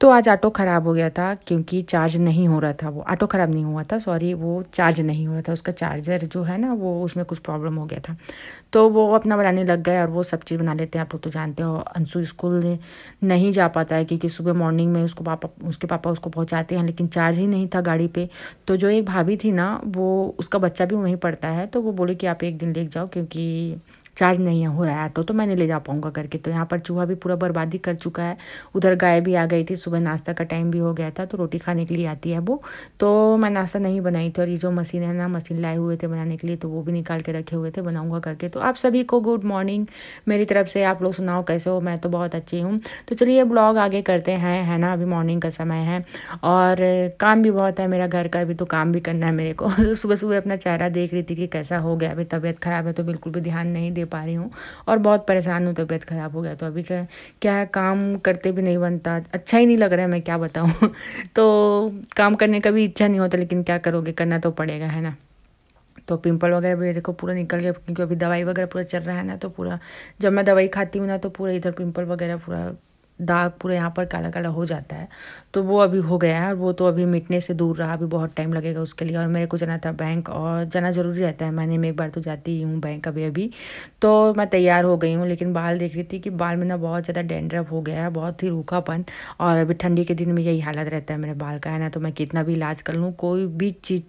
तो आज ऑटो ख़राब हो गया था क्योंकि चार्ज नहीं हो रहा था। वो ऑटो ख़राब नहीं हुआ था, सॉरी, वो चार्ज नहीं हो रहा था। उसका चार्जर जो है ना, वो उसमें कुछ प्रॉब्लम हो गया था। तो वो अपना बनाने लग गए और वो सब चीज़ बना लेते हैं। आप लोग तो जानते हो, अंशु स्कूल नहीं जा पाता है क्योंकि सुबह मॉर्निंग में उसके पापा उसको पहुंचाते हैं, लेकिन चार्ज ही नहीं था गाड़ी पे। तो जो एक भाभी थी ना, वो उसका बच्चा भी वहीं पढ़ता है, तो वो बोले कि आप एक दिन ले जाओ क्योंकि चार्ज नहीं हो रहा है ऑटो, तो मैं नहीं ले जा पाऊँगा करके। तो यहाँ पर चूहा भी पूरा बर्बादी कर चुका है। उधर गाय भी आ गई थी, सुबह नाश्ता का टाइम भी हो गया था, तो रोटी खाने के लिए आती है वो। तो मैं नाश्ता नहीं बनाई थी, और ये जो मशीन है ना, मशीन लाए हुए थे बनाने के लिए, तो वो भी निकाल के रखे हुए थे, बनाऊँगा करके। तो आप सभी को गुड मॉर्निंग मेरी तरफ से। आप लोग सुनाओ कैसे हो? मैं तो बहुत अच्छी हूँ। तो चलिए ब्लॉग आगे करते हैं, है ना। अभी मॉर्निंग का समय है और काम भी बहुत है मेरा, घर का भी तो काम भी करना है मेरे को। सुबह सुबह अपना चेहरा देख रही थी कि कैसा हो गया। अभी तबीयत ख़राब है तो बिल्कुल भी ध्यान नहीं दे पा रही हूँ और बहुत परेशान हूँ। तबीयत ख़राब हो गया तो अभी क्या है, काम करते भी नहीं बनता, अच्छा ही नहीं लग रहा है, मैं क्या बताऊँ। तो काम करने का भी इच्छा नहीं होता, लेकिन क्या करोगे, करना तो पड़ेगा, है ना। तो पिंपल वगैरह भी देखो पूरा निकल गया, क्योंकि अभी दवाई वगैरह पूरा चल रहा है ना, तो पूरा जब मैं दवाई खाती हूँ ना, तो पूरा इधर पिंपल वगैरह पूरा दाग पूरा यहाँ पर काला काला हो जाता है। तो वो अभी हो गया है, वो तो अभी मिटने से दूर रहा, अभी बहुत टाइम लगेगा उसके लिए। और मेरे को जाना था बैंक, और जाना ज़रूरी रहता है, महीने में एक बार तो जाती ही हूँ बैंक अभी। तो मैं तैयार हो गई हूँ, लेकिन बाल देख रही थी कि बाल में ना बहुत ज़्यादा डैंड्रफ हो गया है, बहुत ही रूखापन। और अभी ठंडी के दिन में यही हालत रहता है मेरे बाल का, है ना। तो मैं कितना भी इलाज कर लूँ, कोई भी चीज़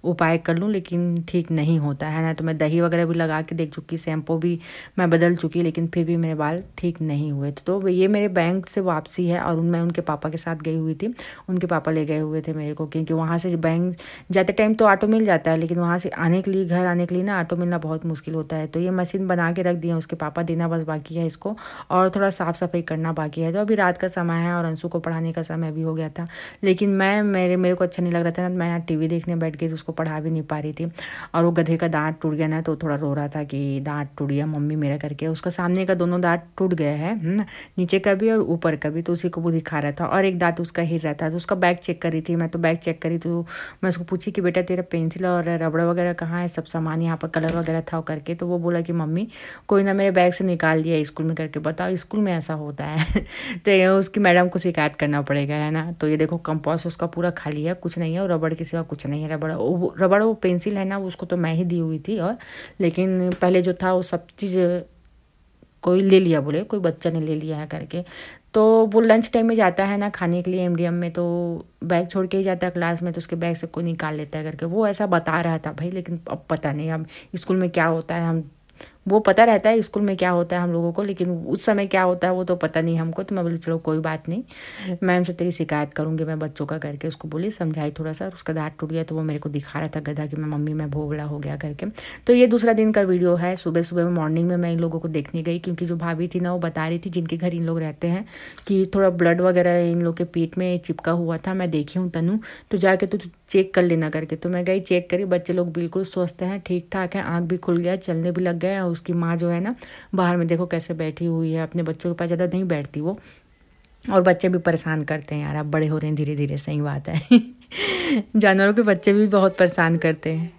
उपाय कर लूँ, लेकिन ठीक नहीं होता है ना। तो मैं दही वगैरह भी लगा के देख चुकी, शैम्पू भी मैं बदल चुकी, लेकिन फिर भी मेरे बाल ठीक नहीं हुए। तो ये मेरे बैंक से वापसी है, और मैं उनके पापा के साथ गई हुई थी। उनके पापा ले गए हुए थे मेरे को, क्योंकि वहाँ से बैंक जाते टाइम तो ऑटो मिल जाता है, लेकिन वहाँ से आने के लिए, घर आने के लिए ना, ऑटो मिलना बहुत मुश्किल होता है। तो ये मशीन बना के रख दिया, उसके पापा देना बस बाकी है इसको, और थोड़ा साफ़ सफाई करना बाकी है। तो अभी रात का समय है और अंशु को पढ़ाने का समय भी हो गया था, लेकिन मेरे को अच्छा नहीं लग रहा था ना। मैं टीवी देखने बैठ गई, तो उसको पढ़ा भी नहीं पा रही थी। और वो गधे का दांत टूट गया ना, तो थोड़ा रो रहा था कि दांत टूट गया मम्मी मेरा करके। उसका सामने का दोनों दांत टूट गया है ना, नीचे का भी और ऊपर का भी, तो उसी को वो दिखा रहा था। और एक दांत उसका हिल रहा था, तो उसका बैग चेक कर रही थी मैं। तो बैग चेक करी तो मैं उसको पूछी कि बेटा तेरा पेंसिल और रबड़ वगैरह कहाँ है, सब सामान यहाँ पर कलर वगैरह था करके। तो वो बोला कि मम्मी कोई ना मेरे बैग से निकाल दिया स्कूल में करके। बताओ, स्कूल में ऐसा होता है। तो ये उसकी मैडम को शिकायत करना पड़ेगा, है ना। तो ये देखो कंपास उसका पूरा खाली है, कुछ नहीं है, और रबड़ के सिवा कुछ नहीं है। रबड़ वो पेंसिल है ना, उसको तो मैं ही दी हुई थी, और लेकिन पहले जो था वो सब चीज़ कोई ले लिया, बोले कोई बच्चा ने ले लिया है करके। तो वो लंच टाइम में जाता है ना खाने के लिए एमडीएम में, तो बैग छोड़ के ही जाता है क्लास में, तो उसके बैग से कोई निकाल लेता है करके। वो ऐसा बता रहा था भाई, लेकिन अब पता नहीं हम स्कूल में क्या होता है, हम वो पता रहता है स्कूल में क्या होता है हम लोगों को, लेकिन उस समय क्या होता है वो तो पता नहीं हमको। तो मैं बोली चलो कोई बात नहीं, मैम से तेरी शिकायत करूँगी मैं बच्चों का करके। उसको बोली, समझाई थोड़ा सा। उसका दांत टूट गया, तो वो मेरे को दिखा रहा था गधा कि मैं मम्मी मैं भोगला हो गया करके। तो ये दूसरा दिन का वीडियो है। सुबह सुबह मॉर्निंग में मैं इन लोगों को देखने गई, क्योंकि जो भाभी थी ना, वो बता रही थी जिनके घर इन लोग रहते हैं कि थोड़ा ब्लड वगैरह इन लोग के पेट में चिपका हुआ था। मैं देखी हूँ तनु, तो जाके तो चेक कर लेना करके। तो मैं गई, चेक करी, बच्चे लोग बिल्कुल स्वस्थ हैं, ठीक ठाक है, आँख भी खुल गया, चलने भी लग गए। और उसकी माँ जो है ना, बाहर में देखो कैसे बैठी हुई है, अपने बच्चों के पास ज़्यादा नहीं बैठती वो। और बच्चे भी परेशान करते हैं यार, अब बड़े हो रहे हैं धीरे धीरे, सही बात है। जानवरों के बच्चे भी बहुत परेशान करते हैं।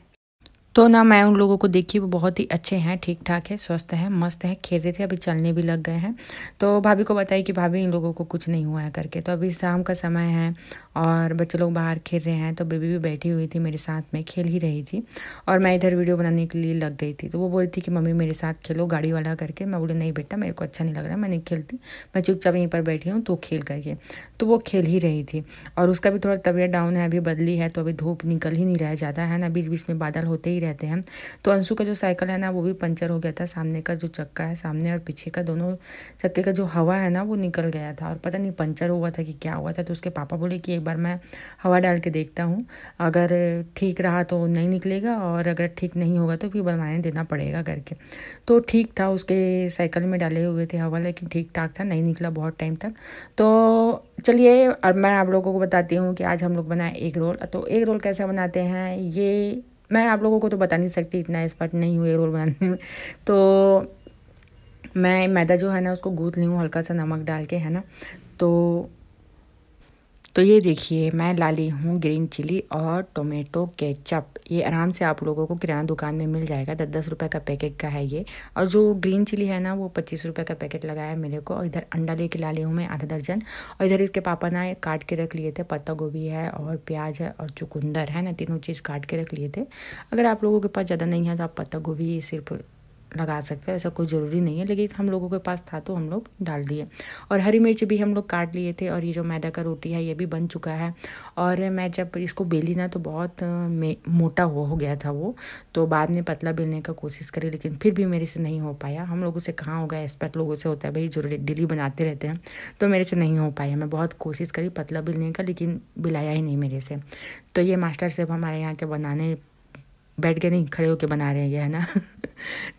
तो ना मैं उन लोगों को देखी, वो बहुत ही अच्छे हैं, ठीक ठाक है, स्वस्थ है, मस्त है, खेल रहे थे, अभी चलने भी लग गए हैं। तो भाभी को बताई कि भाभी इन लोगों को कुछ नहीं हुआ है करके। तो अभी शाम का समय है और बच्चे लोग बाहर खेल रहे हैं, तो बेबी भी बैठी हुई थी मेरे साथ में, खेल ही रही थी। और मैं इधर वीडियो बनाने के लिए लग गई थी। तो वो बोल रही थी कि मम्मी मेरे साथ खेलो गाड़ी वाला करके। मैं बोली नहीं बेटा, मेरे को अच्छा नहीं लग रहा, मैं नहीं खेलती, मैं चुपचाप यहीं पर बैठी हूँ, तो खेल करके। तो वो खेल ही रही थी, और उसका भी थोड़ा तबीयत डाउन है, अभी बदली है, तो अभी धूप निकल ही नहीं रहा है ज़्यादा, है ना, बीच बीच में बादल होते ही रहते हैं। तो अंशु का जो साइकिल है ना, वो भी पंचर हो गया था। सामने का जो चक्का है, सामने और पीछे का दोनों चक्के का जो हवा है ना, वो निकल गया था, और पता नहीं पंचर हुआ था कि क्या हुआ था। तो उसके पापा बोले कि एक बार मैं हवा डाल के देखता हूँ, अगर ठीक रहा तो नहीं निकलेगा, और अगर ठीक नहीं होगा तो फिर बनवाने देना पड़ेगा करके। तो ठीक था, उसके साइकिल में डाले हुए थे हवा, लेकिन ठीक ठाक था, नहीं निकला बहुत टाइम तक। तो चलिए, और मैं आप लोगों को बताती हूँ कि आज हम लोग बनाए एग रोल। तो एग रोल कैसे बनाते हैं, ये मैं आप लोगों को तो बता नहीं सकती, इतना एक्सपर्ट नहीं हुए रोल बनाने में। तो मैं मैदा जो है ना, उसको गूँथ ली हूँ हल्का सा नमक डाल के, है ना। तो तो ये देखिए मैं ला ली हूँ ग्रीन चिली और टोमेटो केचप। ये आराम से आप लोगों को किराना दुकान में मिल जाएगा, 10-10 रुपये का पैकेट का है ये। और जो ग्रीन चिली है ना वो 25 रुपये का पैकेट लगाया है मेरे को। और इधर अंडा लेके ला ली हूँ मैं आधा दर्जन। और इधर इसके पापा ना काट के रख लिए थे, पत्ता गोभी है और प्याज है और चुकंदर है ना, तीनों चीज़ काट के रख लिए थे। अगर आप लोगों के पास ज़्यादा नहीं है तो आप पत्ता गोभी सिर्फ लगा सकते हैं, ऐसा कोई ज़रूरी नहीं है, लेकिन हम लोगों के पास था तो हम लोग डाल दिए। और हरी मिर्च भी हम लोग काट लिए थे। और ये जो मैदा का रोटी है ये भी बन चुका है। और मैं जब इसको बेली ना तो बहुत मोटा हो गया था वो, तो बाद में पतला बेलने का कोशिश करी, लेकिन फिर भी मेरे से नहीं हो पाया। हम लोगों से कहाँ होगा, एक्सपर्ट लोगों से होता है भाई, जो डेली बनाते रहते हैं, तो मेरे से नहीं हो पाया। मैं बहुत कोशिश करी पतला बेलने का, लेकिन बिलाया ही नहीं मेरे से। तो ये मास्टर शेफ हमारे यहाँ के बनाने बैठ के नहीं, खड़े होके बना रहे हैं ये, है ना।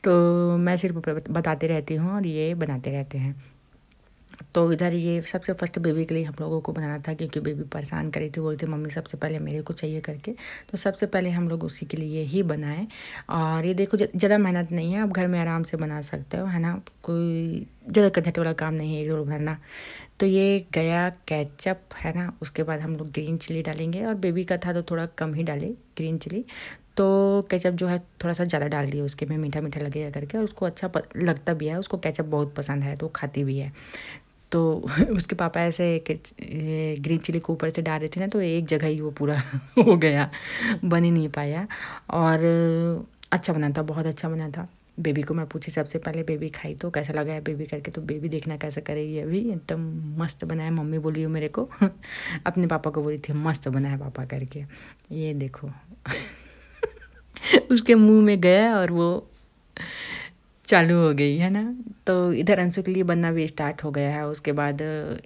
तो मैं सिर्फ बताती रहती हूँ और ये बनाते रहते हैं। तो इधर ये सबसे फर्स्ट बेबी के लिए हम लोगों को बनाना था, क्योंकि बेबी परेशान करी थी, बोली थी मम्मी सबसे पहले मेरे को चाहिए करके। तो सबसे पहले हम लोग उसी के लिए ही बनाए। और ये देखो ज़्यादा मेहनत नहीं है, आप घर में आराम से बना सकते हो, है ना, कोई ज़्यादा झंझट वाला काम नहीं है ये रोल भरना। तो ये गया केचप, है ना। उसके बाद हम लोग ग्रीन चिली डालेंगे, और बेबी का था तो थोड़ा कम ही डाले ग्रीन चिली। तो केचप जो है थोड़ा सा ज़्यादा डाल दिया उसके में, मीठा मीठा लगेगा करके। और उसको अच्छा लगता भी है, उसको केचप बहुत पसंद है तो खाती भी है। तो उसके पापा ऐसे ग्रीन चिली को ऊपर से डाल रहे थे ना, तो एक जगह ही वो पूरा हो गया, बन ही नहीं पाया। और अच्छा बना था, बहुत अच्छा बना था। बेबी को मैं पूछी सबसे पहले, बेबी खाई तो कैसा लगा है बेबी करके, तो बेबी देखना कैसा करेगी अभी, एकदम मस्त बना है। मम्मी बोली हो मेरे को अपने पापा को बोली थी मस्त बना है पापा करके। ये देखो उसके मुंह में गया और वो चालू हो गई, है ना। तो इधर अंशु के लिए बनना भी स्टार्ट हो गया है। उसके बाद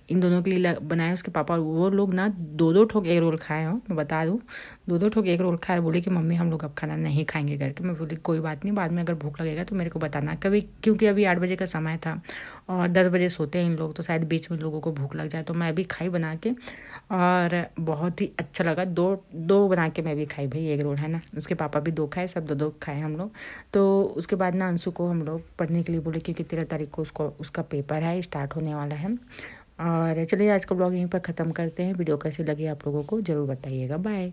इन दोनों के लिए बनाया उसके पापा, और वो लोग ना 2-2 ठोक एग रोल खाए हो, मैं बता दूँ। 2-2 ठोक एग रोल खाए, बोले कि मम्मी हम लोग अब खाना नहीं खाएंगे करके। मैं बोली कोई बात नहीं, बाद में अगर भूख लगेगा तो मेरे को बताना कभी, क्योंकि अभी 8 बजे का समय था और 10 बजे सोते हैं इन लोग, तो शायद बीच में लोगों को भूख लग जाए। तो मैं भी खाई बना के, और बहुत ही अच्छा लगा। 2 बना के मैं भी खाई भाई एग रोल, है ना। उसके पापा भी 2 खाए, सब 2-2 खाए हम लोग। तो उसके बाद ना अंशु को हम लोग पढ़ने के लिए बोले, क्योंकि 13 तारीख को उसका पेपर है, स्टार्ट होने वाला है। और चलिए आज का ब्लॉग यहीं पर ख़त्म करते हैं। वीडियो कैसी लगी आप लोगों को ज़रूर बताइएगा। बाय।